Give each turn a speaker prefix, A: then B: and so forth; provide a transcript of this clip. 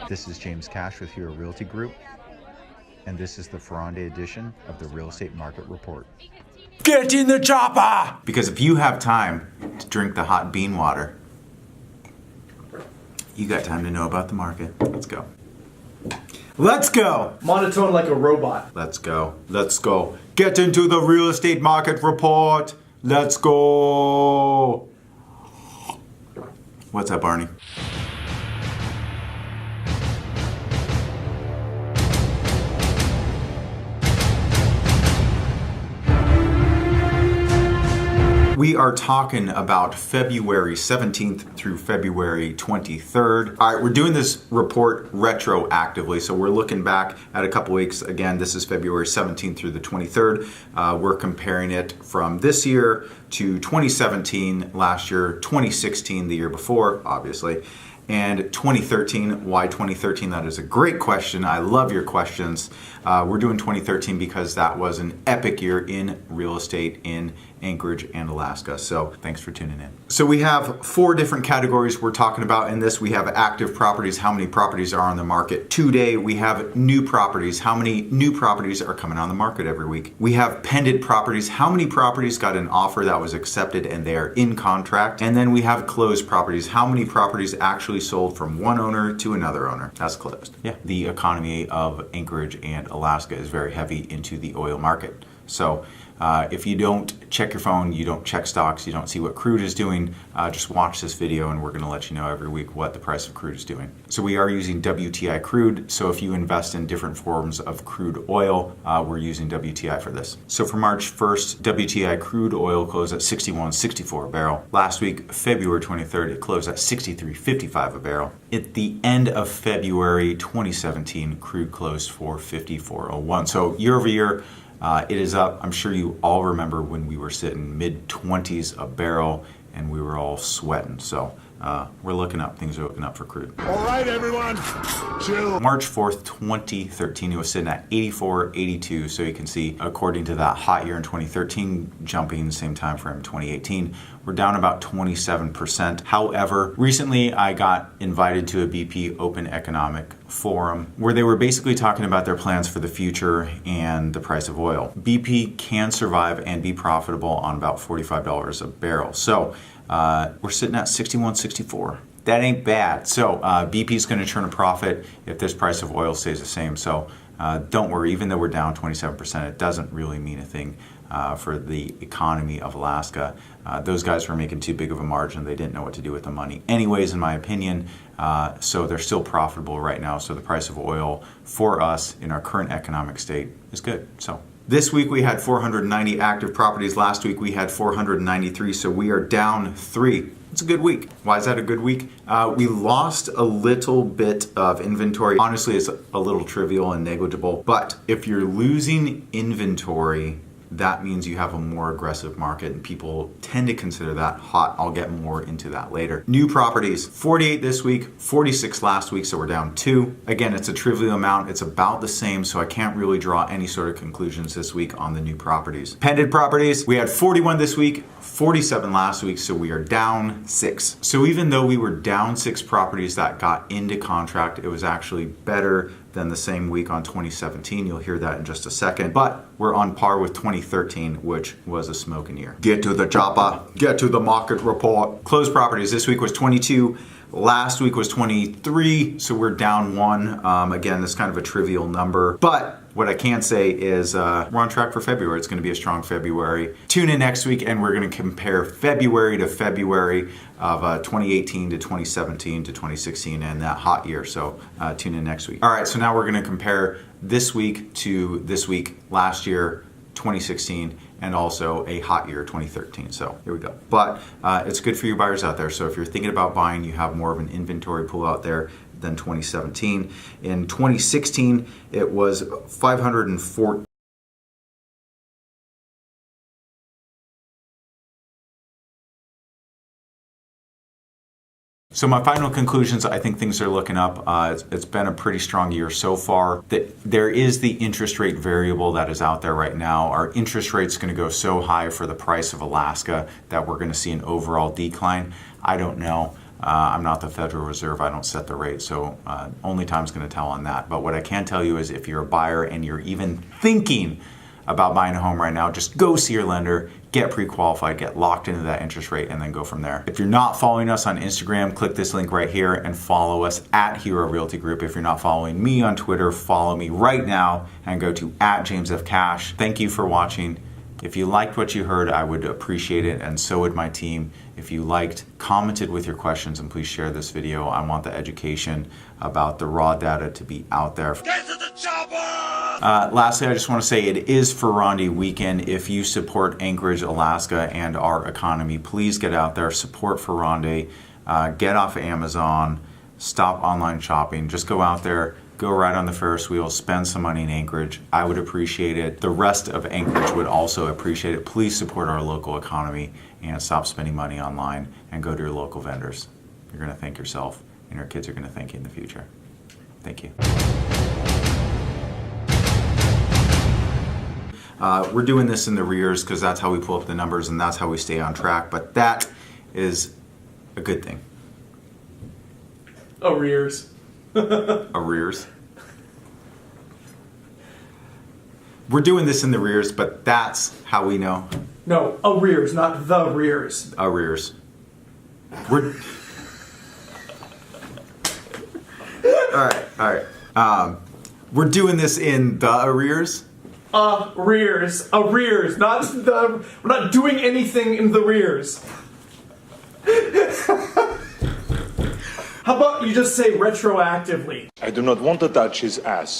A: This is James Cash with your Realty Group, and this is the Friday edition of the Real Estate Market Report.
B: Get in the chopper! Because if you have time to drink the hot bean water, you got time to know about the market. Let's go. Let's go!
C: Monotone like a robot.
B: Let's go. Let's go. Get into the Real Estate Market Report. Let's go. What's up, Barney? We are talking about February 17th through February 23rd. All right, we're doing this report retroactively, so we're looking back at a couple weeks. Again, this is February 17th through the 23rd. We're comparing it from this year to 2017, last year, 2016, the year before, obviously, and 2013. Why 2013? That is a great question. I love your questions. We're doing 2013 because that was an epic year in real estate in Anchorage and Alaska. So thanks for tuning in. So we have 4 different categories we're talking about in this. We have active properties, how many properties are on the market today. We have new properties, how many new properties are coming on the market every week. We have pending properties, how many properties got an offer that was accepted and they are in contract. And then we have closed properties, how many properties actually sold from one owner to another owner. That's closed. Yeah. The economy of Anchorage and Alaska is very heavy into the oil market. So if you don't check your phone, you don't check stocks, you don't see what crude is doing, just watch this video and we're going to let you know every week what the price of crude is doing. So we are using WTI crude. So if you invest in different forms of crude oil, we're using WTI for this. So for March 1st, WTI crude oil closed at 61.64 a barrel. Last week, February 23rd, it closed at 63.55 a barrel. At the end of February 2017, crude closed for 54.01. So year over year, it is up. I'm sure you all remember when we were sitting mid-20s a barrel and we were all sweating. So we're looking up. Things are looking up for crude.
D: All right, everyone, chill.
B: March 4th, 2013, it was sitting at 84.82. So you can see, according to that hot year in 2013, jumping same time frame 2018, we're down about 27%. However, recently I got invited to a BP Open Economic Forum where they were basically talking about their plans for the future and the price of oil. BP can survive and be profitable on about $45 a barrel. So we're sitting at 61.64. That ain't bad. So BP is going to turn a profit if this price of oil stays the same. So don't worry, even though we're down 27%, it doesn't really mean a thing for the economy of Alaska. Those guys were making too big of a margin. They didn't know what to do with the money anyways, in my opinion. So they're still profitable right now. So the price of oil for us in our current economic state is good. So this week we had 490 active properties. Last week we had 493. So we are down 3. It's a good week. Why is that a good week? We lost a little bit of inventory. Honestly, it's a little trivial and negligible. But if you're losing inventory, that means you have a more aggressive market and people tend to consider that hot. I'll get more into that later. New properties, 48 this week, 46 last week, so we're down 2. Again, it's a trivial amount. It's about the same, so I can't really draw any sort of conclusions this week on the new properties. Pending properties, we had 41 this week, 47 last week, so we are down 6. So even though we were down 6 properties that got into contract, it was actually better than the same week on 2017. You'll hear that in just a second. But we're on par with 2013, which was a smoking year. Get to the chopper. Get to the market report. Closed properties this week was 22. Last week was 23, so we're down 1. Again, that's kind of a trivial number. But what I can say is we're on track for February. It's going to be a strong February. Tune in next week and we're going to compare February to February of 2018 to 2017 to 2016 and that hot year. So tune in next week. All right, so now we're going to compare this week to this week last year, 2016, and also a hot year, 2013. So here we go. But it's good for you buyers out there. So if you're thinking about buying, you have more of an inventory pool out there than 2017. In 2016, it was 514. So my final conclusions, I think things are looking up. It's been a pretty strong year so far. There is the interest rate variable that is out there right now. Our interest rate's going to go so high for the price of Alaska that we're going to see an overall decline. I don't know. I'm not the Federal Reserve. I don't set the rate, so only time's going to tell on that. But what I can tell you is if you're a buyer and you're even thinking about buying a home right now, just go see your lender, get pre-qualified, get locked into that interest rate, and then go from there. If you're not following us on Instagram, click this link right here and follow us at Hero Realty Group. If you're not following me on Twitter, follow me right now and go to @JamesFCash. Thank you for watching. If you liked what you heard, I would appreciate it, and so would my team. If you liked, commented with your questions, and please share this video. I want the education about the raw data to be out there.
D: Get to the chopper!
B: Lastly, I just want to say it is Ferrandi weekend. If you support Anchorage, Alaska, and our economy, please get out there, support Ferrandi, get off of Amazon, stop online shopping, just go out there, go ride on the Ferris wheel, spend some money in Anchorage. I would appreciate it. The rest of Anchorage would also appreciate it. Please support our local economy and stop spending money online and go to your local vendors. You're going to thank yourself, and your kids are going to thank you in the future. Thank you. We're doing this in the rears because that's how we pull up the numbers and that's how we stay on track, but that is a good thing.
C: Arrears.
B: Arrears. We're doing this in the rears, but that's how we know.
C: No, arrears, not the rears.
B: Arrears. All right. We're doing this in the arrears.
C: Arrears, not the. We're not doing anything in the rears. How about you just say retroactively?
D: I do not want to touch his ass.